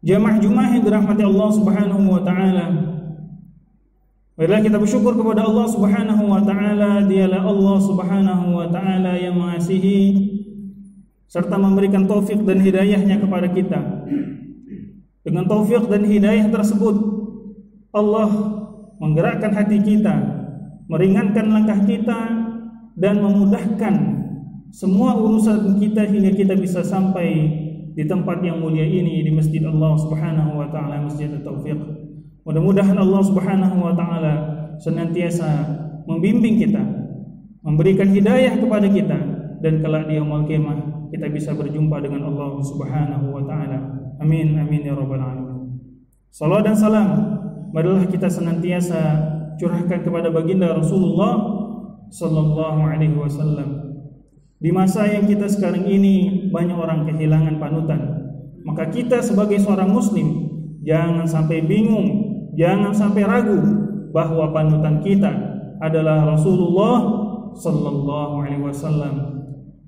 Jamaah Jumat yang dirahmati Allah Subhanahu wa taala. Marilah kita bersyukur kepada Allah Subhanahu wa taala. Dialah Allah Subhanahu wa taala yang mengasihi serta memberikan taufik dan hidayahnya kepada kita. Dengan taufik dan hidayah tersebut, Allah menggerakkan hati kita, meringankan langkah kita, dan memudahkan semua urusan kita hingga kita bisa sampai di tempat yang mulia ini, di Masjid Allah Subhanahu wa taala, Masjid At-Taufiq. Mudah-mudahan Allah Subhanahu wa taala senantiasa membimbing kita, memberikan hidayah kepada kita, dan kelak di yaumul qiyamah kita bisa berjumpa dengan Allah Subhanahu wa taala. Amin amin ya rabbal alamin. Salawat dan salam marilah kita senantiasa curahkan kepada baginda Rasulullah sallallahu alaihi wasallam. Di masa yang kita sekarang ini banyak orang kehilangan panutan, maka kita sebagai seorang muslim jangan sampai bingung, jangan sampai ragu bahwa panutan kita adalah Rasulullah sallallahu alaihi wasallam.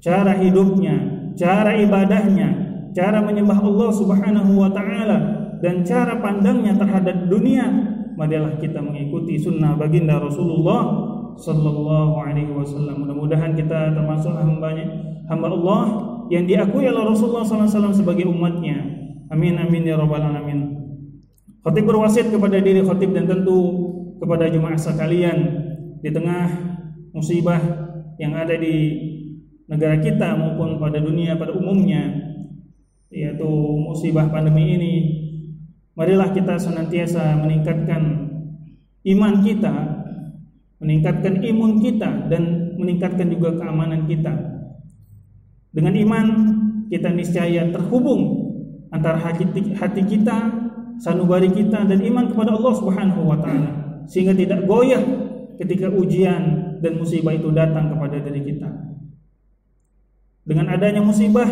Cara hidupnya, cara ibadahnya, cara menyembah Allah Subhanahu wa taala, dan cara pandangnya terhadap dunia, marilah kita mengikuti sunnah baginda Rasulullah sallallahu alaihi wasallam. Mudah-mudahan kita termasuk hamba Allah yang diakui oleh Rasulullah sallallahu alaihi wasallam sebagai umatnya. Amin amin ya rabbal alamin. Khatib berwasiat kepada diri khatib dan tentu kepada jemaah sekalian, di tengah musibah yang ada di negara kita maupun pada dunia pada umumnya, yaitu musibah pandemi ini, marilah kita senantiasa meningkatkan iman kita, meningkatkan imun kita, dan meningkatkan juga keamanan kita. Dengan iman kita niscaya terhubung antara hati kita, sanubari kita, dan iman kepada Allah Subhanahu wa taala, sehingga tidak goyah ketika ujian dan musibah itu datang kepada diri kita. Dengan adanya musibah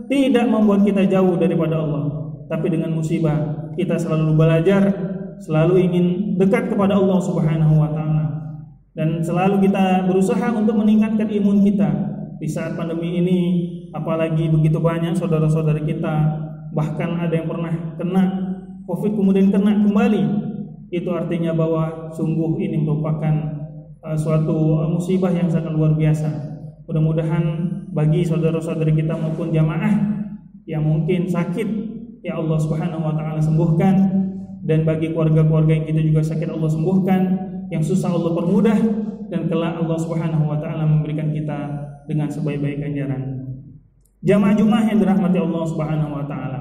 tidak membuat kita jauh daripada Allah, tapi dengan musibah kita selalu belajar, selalu ingin dekat kepada Allah Subhanahu wa taala, dan selalu kita berusaha untuk meningkatkan imun kita. Di saat pandemi ini, apalagi begitu banyak saudara-saudara kita, bahkan ada yang pernah kena COVID kemudian kena kembali. Itu artinya bahwa sungguh ini merupakan suatu musibah yang sangat luar biasa. Mudah-mudahan bagi saudara-saudari kita maupun jamaah yang mungkin sakit, ya Allah Subhanahu wa taala sembuhkan, dan bagi keluarga-keluarga yang kita juga sakit, Allah sembuhkan, yang susah Allah permudah, dan kelak Allah Subhanahu wa taala memberikan kita dengan sebaik-baik ganjaran. Jamaah Jumat yang dirahmati Allah Subhanahu wa taala.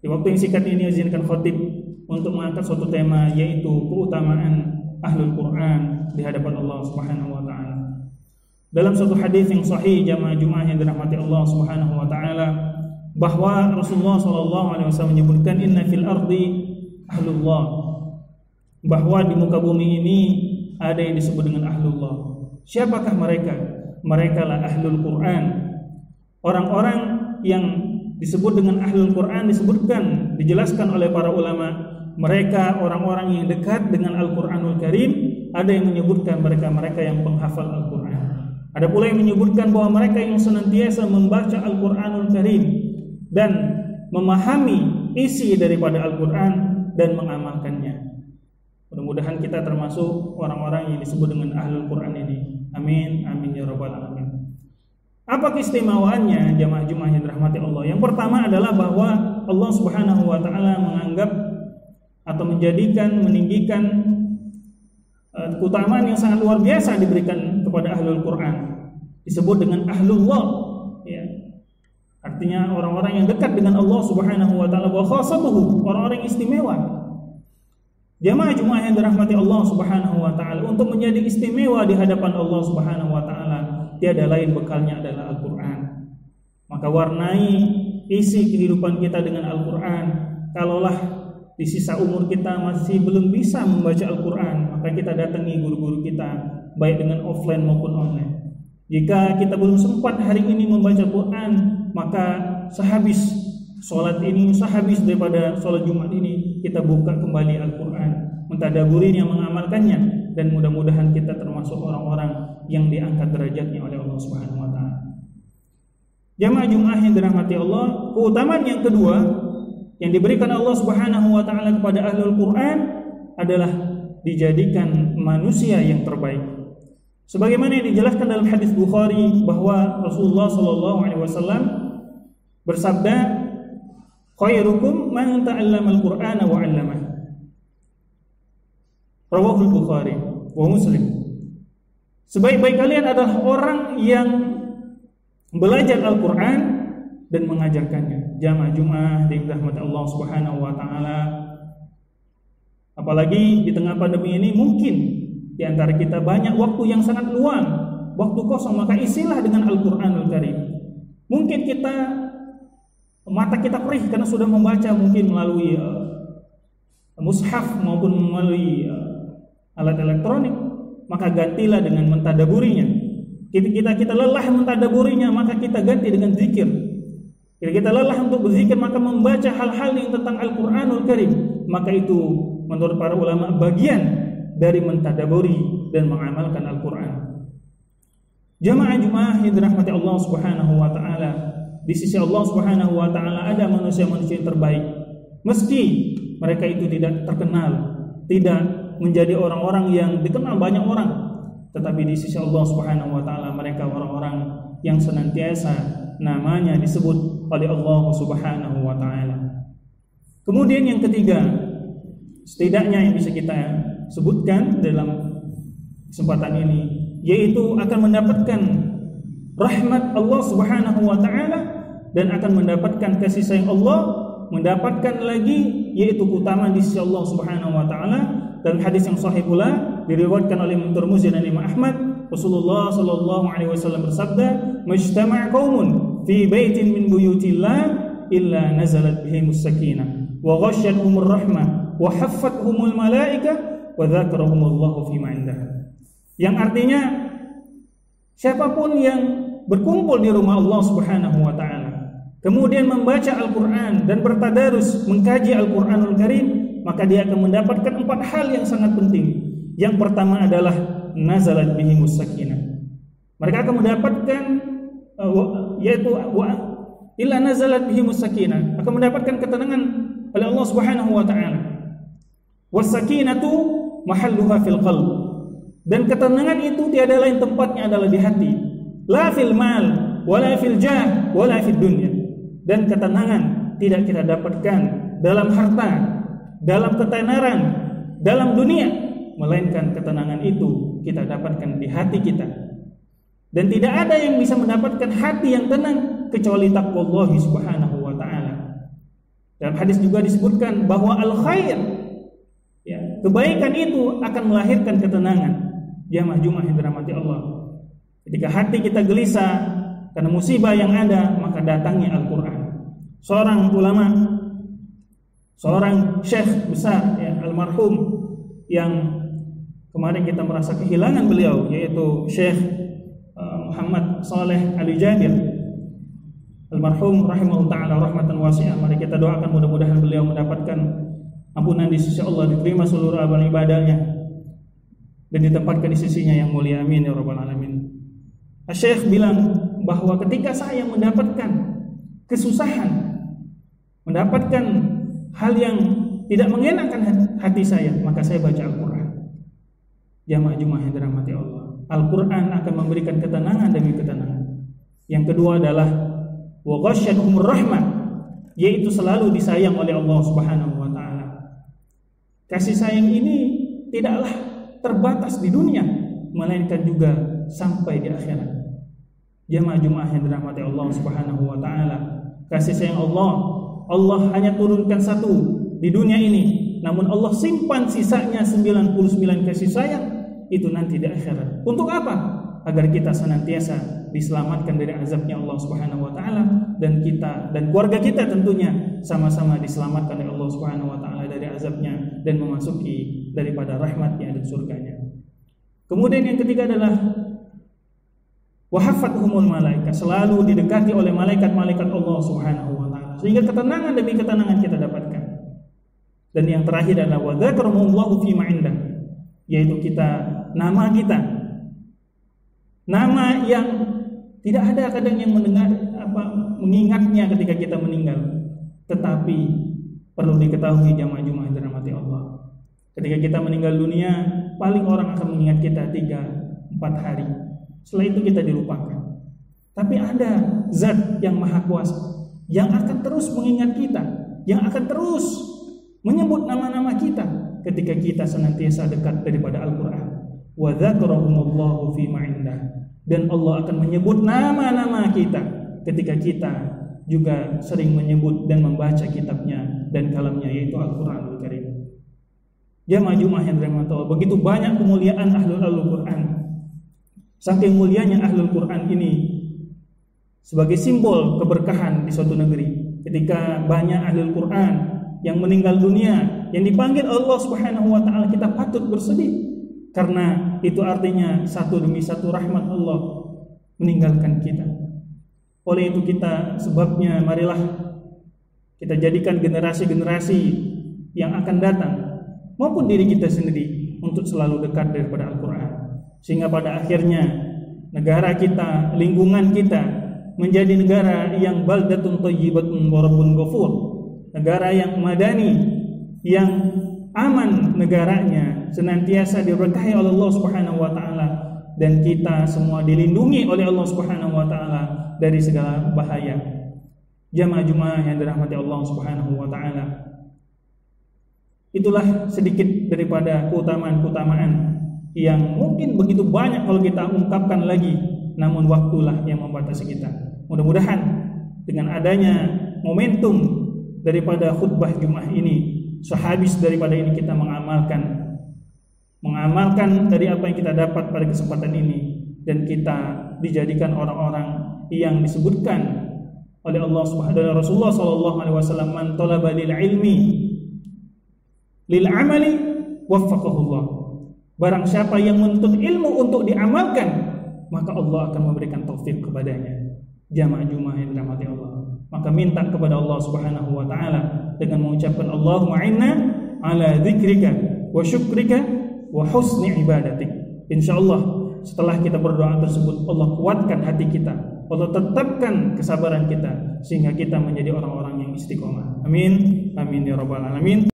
Di waktu yang singkat ini izinkan khatib untuk mengangkat suatu tema, yaitu keutamaan Ahlul Quran di hadapan Allah Subhanahu wa taala. Dalam suatu hadis yang sahih, jamaah Jumat yang dirahmati Allah Subhanahu wa taala, bahwa Rasulullah sallallahu alaihi wasallam menyebutkan inna fil ardi ahlullah, bahwa di muka bumi ini ada yang disebut dengan ahlullah. Siapakah mereka? Mereka lah Ahlul Quran. Orang-orang yang disebut dengan Ahlul Quran disebutkan, dijelaskan oleh para ulama, mereka orang-orang yang dekat dengan Al-Quranul Karim. Ada yang menyebutkan mereka yang penghafal Al-Quran. Ada pula yang menyebutkan bahwa mereka yang senantiasa membaca Al-Quranul Karim dan memahami isi daripada Al-Quran dan mengamalkannya. Mudah-mudahan kita termasuk orang-orang yang disebut dengan Ahlul Quran ini. Amin amin ya rabbal alamin. Apa keistimewaannya jamaah Jumat yang dirahmati Allah? Yang pertama adalah bahwa Allah Subhanahu wa taala menganggap atau meninggikan keutamaan yang sangat luar biasa diberikan kepada Ahlul Quran. Disebut dengan Ahlullah, ya. Artinya orang-orang yang dekat dengan Allah Subhanahu wa taala, wa khassatuhu, orang-orang yang istimewa. Jamaah Jumat yang dirahmati Allah Subhanahu wa taala, untuk menjadi istimewa di hadapan Allah Subhanahu wa taala, tiada lain bekalnya adalah Al-Quran. Maka warnai isi kehidupan kita dengan Al-Quran. Kalaulah di sisa umur kita masih belum bisa membaca Al-Quran, maka kita datangi guru-guru kita, baik dengan offline maupun online. Jika kita belum sempat hari ini membaca Al-Quran, maka sehabis sholat ini, sehabis daripada sholat Jumat ini, kita buka kembali Al-Quran, mentadaburinya, mengamalkannya, dan mudah-mudahan kita termasuk orang-orang yang diangkat derajatnya oleh Allah Subhanahu wa taala. Jamaah Jumat yang dirahmati Allah, keutamaan yang kedua yang diberikan Allah Subhanahu wa taala kepada ahlul Quran adalah dijadikan manusia yang terbaik. Sebagaimana yang dijelaskan dalam hadis Bukhari bahwa Rasulullah sallallahu alaihi wasallam bersabda, "Khairukum man ta'allama al-Qur'ana wa 'allamah." Rawahul Bukhari wa Muslim. Sebaik-baik kalian adalah orang yang belajar Al-Qur'an dan mengajarkannya. Jamaah Jumat yang dirahmati Allah Subhanahu wa taala. Apalagi di tengah pandemi ini mungkin di antara kita banyak waktu yang sangat luang, waktu kosong, maka isilah dengan Al-Qur'anul Karim. Mungkin mata kita perih karena sudah membaca mungkin melalui mushaf maupun melalui alat elektronik, maka gantilah dengan mentadaburinya. Kita lelah mentadaburinya, maka kita ganti dengan zikir. Kita lelah untuk berzikir, maka membaca hal-hal yang tentang Al-Qur'anul Karim, maka itu menurut para ulama bagian dari mentadaburi dan mengamalkan Al-Qur'an. Jamaah yang dirahmati Allah Subhanahu wa taala, di sisi Allah Subhanahu wa taala ada manusia-manusia yang terbaik. Meski mereka itu tidak terkenal, tidak menjadi orang-orang yang dikenal banyak orang, tetapi di sisi Allah Subhanahu wa taala mereka orang-orang yang senantiasa namanya disebut oleh Allah Subhanahu wa taala. Kemudian yang ketiga, setidaknya yang bisa kita sebutkan dalam kesempatan ini, yaitu akan mendapatkan rahmat Allah Subhanahu wa taala dan akan mendapatkan kasih sayang Allah, mendapatkan lagi yaitu keutamaan di sisi Allah Subhanahu wa taala. Dan hadis yang sahih pula diriwayatkan oleh Imam Tirmidzi dan Imam Ahmad, Rasulullah sallallahu alaihi wasallam bersabda, "Majtama'a qaumun fi baitin min buyutillah illa nazalat bihimus sakinah wa ghasyiyatuhumur rahmah wa haffathumul malaika wa dzakarahumullahu fi ma'indah." Yang artinya siapapun yang berkumpul di rumah Allah Subhanahu wa taala, kemudian membaca Al-Qur'an dan bertadarus mengkaji Al-Qur'anul Karim, maka dia akan mendapatkan 4 hal yang sangat penting. Yang pertama adalah nazalat bihimus sakinah. Mereka akan mendapatkan yaitu illa nazalat bihimus sakinah, akan mendapatkan ketenangan oleh Allah Subhanahu wa taala. Was sakinatu mahalluha fil qalb. Dan ketenangan itu tiada lain tempatnya adalah di hati. La fil mal, wala fil jah, wala fid dunya. Dan ketenangan tidak kita dapatkan dalam harta, dalam ketenaran, dalam dunia, melainkan ketenangan itu kita dapatkan di hati kita. Dan tidak ada yang bisa mendapatkan hati yang tenang kecuali taqwallah Subhanahu wa taala. Dalam hadis juga disebutkan bahwa al-khair, ya, kebaikan itu akan melahirkan ketenangan. Jamaah Jumat yang dirahmati Allah. Ketika hati kita gelisah karena musibah yang ada, maka datangnya Al-Qur'an. Seorang ulama, seorang syekh besar, ya, almarhum, yang kemarin kita merasa kehilangan beliau, yaitu Syekh Muhammad Saleh Ali Jabir, almarhum rahimahullah ta'ala rahmatan wasi'ah. Mari kita doakan mudah-mudahan beliau mendapatkan ampunan di sisi Allah, diterima seluruh amal ibadahnya dan ditempatkan di sisinya yang mulia, amin ya rabbal alamin. Syekh bilang bahwa ketika saya mendapatkan kesusahan, mendapatkan hal yang tidak mengenakan hati saya, maka saya baca Al-Quran. Jamaah Jumat yang dirahmati Allah, Al-Quran akan memberikan ketenangan demi ketenangan. Yang kedua adalah wa ghasyiyatuhumur rahmah, yaitu selalu disayang oleh Allah Subhanahu wa taala. Kasih sayang ini tidaklah terbatas di dunia, melainkan juga sampai di akhirat. Jamaah Jumat yang dirahmati Allah Subhanahu wa taala, kasih sayang Allah hanya turunkan satu di dunia ini, namun Allah simpan sisanya 99 kasih sayang itu nanti di akhirat. Untuk apa? Agar kita senantiasa diselamatkan dari azabnya Allah Subhanahu wa taala, dan kita dan keluarga kita tentunya sama-sama diselamatkan oleh Allah Subhanahu wa taala dari azabnya dan memasuki daripada rahmatnya dan surganya. Kemudian yang ketiga adalah wa haffathumul malaika, selalu didekati oleh malaikat-malaikat Allah Subhanahu wa taala, sehingga ketenangan demi ketenangan kita dapatkan. Dan yang terakhir adalah wa dzakarahumullahu fi ma'indah, yaitu nama kita, nama yang tidak ada kadang yang mendengar mengingatnya ketika kita meninggal, tetapi Perlu diketahui jamaah Jumat yang dirahmati Allah, ketika kita meninggal dunia, paling orang akan mengingat kita 3-4 hari. Setelah itu kita dilupakan. Tapi ada zat yang maha kuasa yang akan terus mengingat kita, yang akan terus menyebut nama-nama kita ketika kita senantiasa dekat daripada Al-Quran. Wa dzakarahumullahu fi ma'indah, dan Allah akan menyebut nama-nama kita ketika kita juga sering menyebut dan membaca kitabnya dan kalamnya, yaitu Al-Quranul Karim. Jamaah Jumat yang dirahmati Allah, begitu banyak kemuliaan ahlul Al-Quran. Saking mulianya ahlul Quran ini sebagai simbol keberkahan di suatu negeri. Ketika banyak ahlul Quran yang meninggal dunia, yang dipanggil Allah Subhanahu wa taala, kita patut bersedih, karena itu artinya satu demi satu rahmat Allah meninggalkan kita. Oleh itu kita sebabnya marilah kita jadikan generasi-generasi yang akan datang maupun diri kita sendiri untuk selalu dekat daripada Al-Quran, sehingga pada akhirnya negara kita, lingkungan kita menjadi negara yang baldatun thayyibatun wa rabbun ghafur, negara yang madani, yang aman negaranya, senantiasa diberkahi oleh Allah Subhanahu wa taala, dan kita semua dilindungi oleh Allah Subhanahu wa taala dari segala bahaya. Jamaah Jumat yang dirahmati Allah Subhanahu wa taala, itulah sedikit daripada keutamaan-keutamaan yang mungkin begitu banyak kalau kita ungkapkan lagi, namun waktulah yang membatasi kita. Mudah-mudahan dengan adanya momentum daripada khutbah Jumat ini, sehabis daripada ini kita mengamalkan dari apa yang kita dapat pada kesempatan ini, dan kita dijadikan orang-orang yang disebutkan oleh Allah Subhanahu wa Rasulullah sallallahu alaihi wasallam, man talaba lil ilmi lil amali waffaqahullah. Barang siapa yang menuntut ilmu untuk diamalkan, maka Allah akan memberikan taufik kepadanya. Jamaah Jumat yang dirahmati Allah, maka minta kepada Allah Subhanahu wa taala dengan mengucapkan Allahumma inna ala dzikrika wa syukrika wa husni ibadatik. Insyaallah setelah kita berdoa tersebut, Allah kuatkan hati kita, Allah tetapkan kesabaran kita, sehingga kita menjadi orang-orang yang istiqomah. Amin, amin ya rabbal alamin.